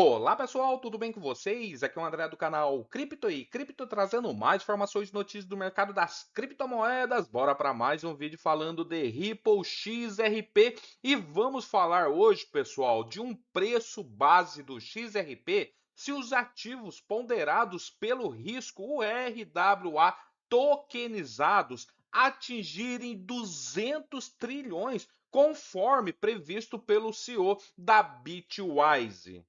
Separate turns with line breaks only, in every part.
Olá pessoal, tudo bem com vocês? Aqui é o André do canal Cripto e Cripto trazendo mais informações e notícias do mercado das criptomoedas. Bora para mais um vídeo falando de Ripple XRP e vamos falar hoje, pessoal, de um preço base do XRP se os ativos ponderados pelo risco, o RWA, tokenizados, atingirem 200 trilhões, conforme previsto pelo CEO da Bitwise.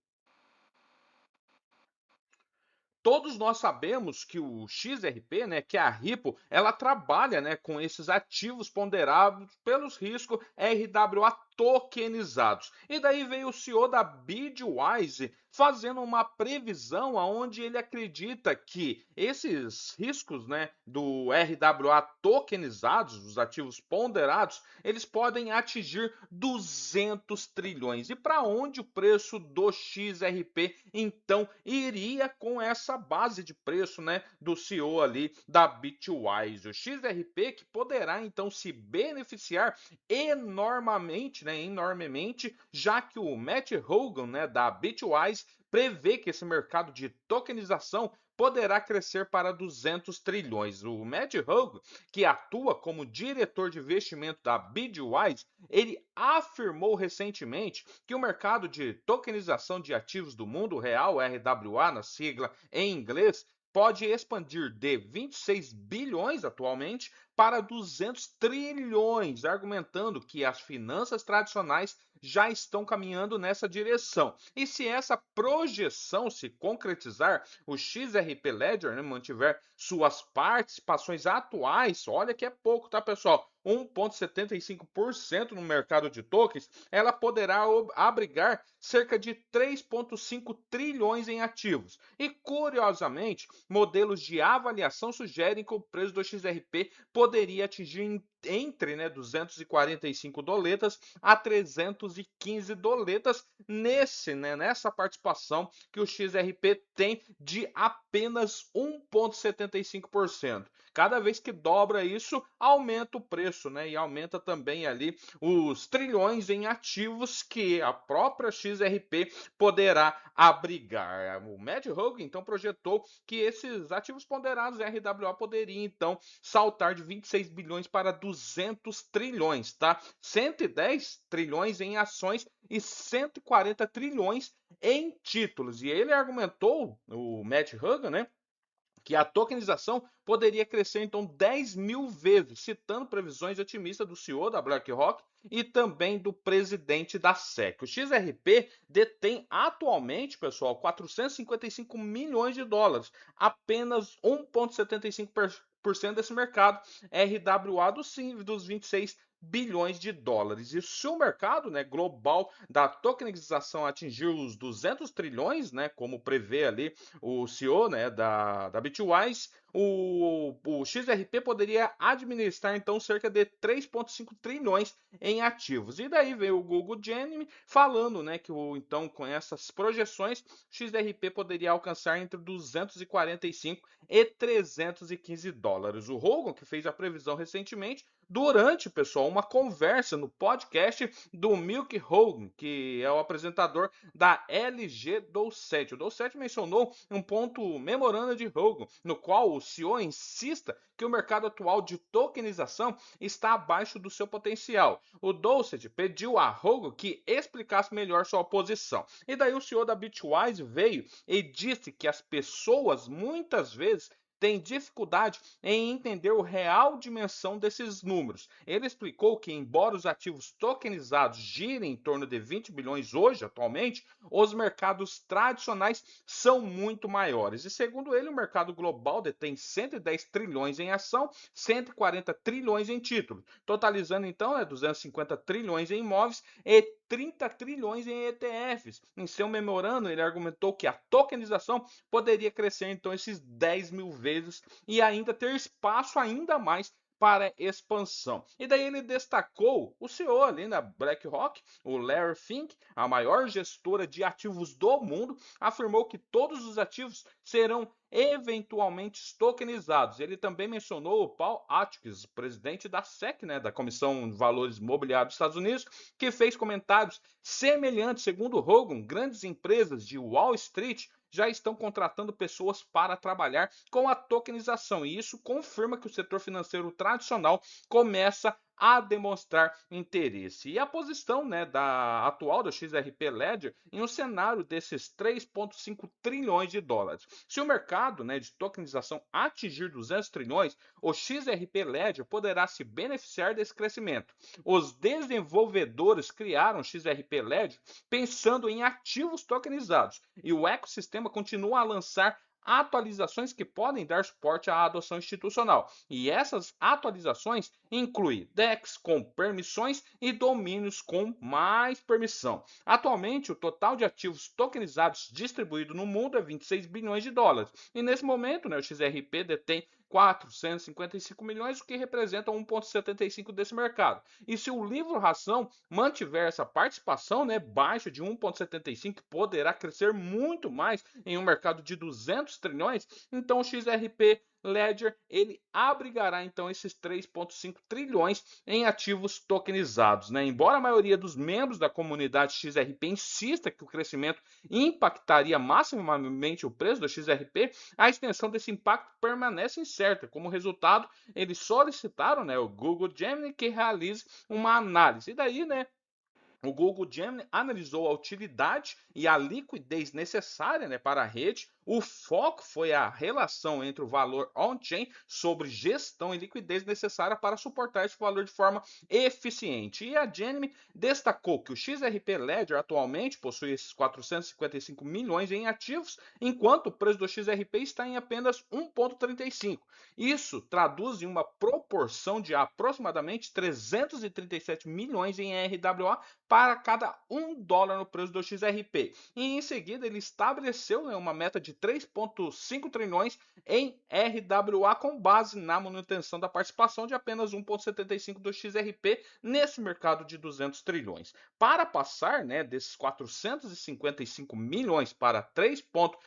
Todos nós sabemos que o XRP, né, que é a Ripple, ela trabalha, né, com esses ativos ponderados pelos riscos RWA tokenizados. E daí veio o CEO da Bitwise fazendo uma previsão aonde ele acredita que esses riscos, né, do RWA tokenizados, os ativos ponderados, eles podem atingir 200 trilhões. E para onde o preço do XRP então iria com essa base de preço, né, do CEO ali da Bitwise? O XRP que poderá então se beneficiar enormemente, já que o Matt Hogan, né, da Bitwise, prevê que esse mercado de tokenização poderá crescer para 200 trilhões. O Matt Hogan, que atua como diretor de investimento da Bitwise, ele afirmou recentemente que o mercado de tokenização de ativos do mundo real, RWA na sigla em inglês, pode expandir de 26 bilhões atualmente para 200 trilhões, argumentando que as finanças tradicionais já estão caminhando nessa direção. E se essa projeção se concretizar, o XRP Ledger, né, mantiver suas participações atuais, olha que é pouco, tá, pessoal? 1,75% no mercado de tokens, ela poderá abrigar cerca de 3,5 trilhões em ativos. E, curiosamente, modelos de avaliação sugerem que o preço do XRP poderia atingir entre, né, 245 doletas a 315 doletas nessa participação que o XRP tem de apenas 1,75%. Cada vez que dobra isso, aumenta o preço, né? E aumenta também ali os trilhões em ativos que a própria XRP poderá abrigar. O Matt Hogan então projetou que esses ativos ponderados RWA poderiam então saltar de 26 bilhões para 200 trilhões, tá? 110 trilhões em ações e 140 trilhões em títulos. E ele argumentou, o Matt Hogan, né, que a tokenização poderia crescer então 10 mil vezes, citando previsões otimistas do CEO da BlackRock e também do presidente da SEC. O XRP detém atualmente, pessoal, 455 milhões de dólares, apenas 1,75% desse mercado RWA dos 26 bilhões de dólares. E se o mercado, né, global da tokenização atingir os 200 trilhões, né, como prevê ali o CEO, né, da Bitwise, o XRP poderia administrar então cerca de 3,5 trilhões em ativos. E daí veio o Google Gemini falando, né, que então com essas projeções, o XRP poderia alcançar entre 245 e 315 dólares. O Hogan, que fez a previsão recentemente, durante, pessoal, uma conversa no podcast do Milk Hogan, que é o apresentador da LG Doucet. O Doucet mencionou um ponto memorando de Hogan, no qual o CEO insista que o mercado atual de tokenização está abaixo do seu potencial. O Doucet pediu a Hogan que explicasse melhor sua posição. E daí o CEO da Bitwise veio e disse que as pessoas muitas vezes tem dificuldade em entender a real dimensão desses números. Ele explicou que, embora os ativos tokenizados girem em torno de 20 bilhões hoje, atualmente, os mercados tradicionais são muito maiores. E, segundo ele, o mercado global detém 110 trilhões em ação, 140 trilhões em títulos, totalizando então 250 trilhões em imóveis e 30 trilhões em ETFs. Em seu memorando, ele argumentou que a tokenização poderia crescer então esses 10 mil vezes e ainda ter espaço ainda mais para expansão. E daí ele destacou o CEO ali da BlackRock, o Larry Fink, a maior gestora de ativos do mundo, afirmou que todos os ativos serão eventualmente tokenizados. Ele também mencionou o Paul Atkins, presidente da SEC, né, da Comissão de Valores Imobiliários dos Estados Unidos, que fez comentários semelhantes. Segundo Hogan, grandes empresas de Wall Street já estão contratando pessoas para trabalhar com a tokenização, e isso confirma que o setor financeiro tradicional começa a demonstrar interesse. E a posição, né, da atual do XRP Ledger em um cenário desses 3,5 trilhões de dólares. Se o mercado, né, de tokenização atingir 200 trilhões, o XRP Ledger poderá se beneficiar desse crescimento. Os desenvolvedores criaram o XRP Ledger pensando em ativos tokenizados, e o ecossistema continua a lançar atualizações que podem dar suporte à adoção institucional. E essas atualizações incluem DEX com permissões e domínios com mais permissão. Atualmente, o total de ativos tokenizados distribuído no mundo é 26 bilhões de dólares. E nesse momento, né, o XRP detém 455 milhões, o que representa 1,75% desse mercado. E se o livro ração mantiver essa participação, né, baixa de 1,75%, poderá crescer muito mais em um mercado de 200 trilhões, então o XRP Ledger ele abrigará então esses 3,5 trilhões em ativos tokenizados, né? Embora a maioria dos membros da comunidade XRP insista que o crescimento impactaria maximamente o preço do XRP, a extensão desse impacto permanece incerta. Como resultado, eles solicitaram, né, o Google Gemini que realize uma análise. E daí, né, o Google Gemini analisou a utilidade e a liquidez necessária, né, para a rede. O foco foi a relação entre o valor on-chain sobre gestão e liquidez necessária para suportar esse valor de forma eficiente. E a Gemini destacou que o XRP Ledger atualmente possui esses 455 milhões em ativos, enquanto o preço do XRP está em apenas 1,35. Isso traduz em uma proporção de aproximadamente 337 milhões em RWA para cada $1 no preço do XRP. E em seguida ele estabeleceu, né, uma meta de 3,5 trilhões em RWA com base na manutenção da participação de apenas 1,75 do XRP nesse mercado de 200 trilhões. Para passar, né, desses 455 milhões para 3,5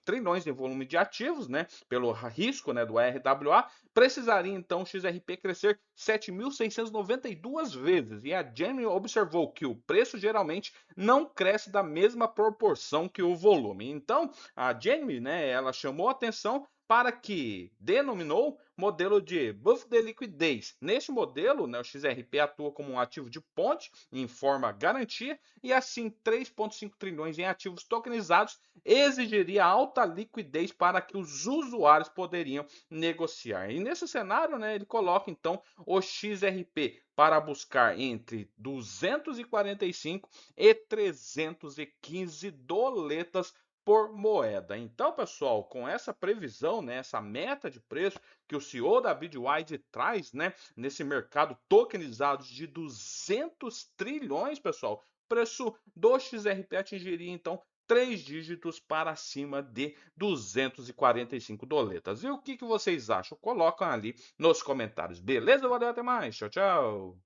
trilhões em volume de ativos, né, pelo risco, né, do RWA, precisaria então o XRP crescer 7.692 vezes. E a Gemini observou que o preço geralmente não cresce da mesma proporção que o volume. Então, a Gemini, né, ela chamou atenção para que denominou modelo de buff de liquidez. Neste modelo, né, o XRP atua como um ativo de ponte em forma garantia, e assim 3,5 trilhões em ativos tokenizados exigiria alta liquidez para que os usuários poderiam negociar. E nesse cenário, né, ele coloca então o XRP para buscar entre 245 e 315 doletas por moeda. Então, pessoal, com essa previsão, né, essa meta de preço que o CEO da Bitwise traz, né, nesse mercado tokenizado de 200 trilhões, pessoal, o preço do XRP atingiria então 3 dígitos para cima de 245 doletas. E o que vocês acham? Colocam ali nos comentários. Beleza? Valeu, até mais. Tchau, tchau.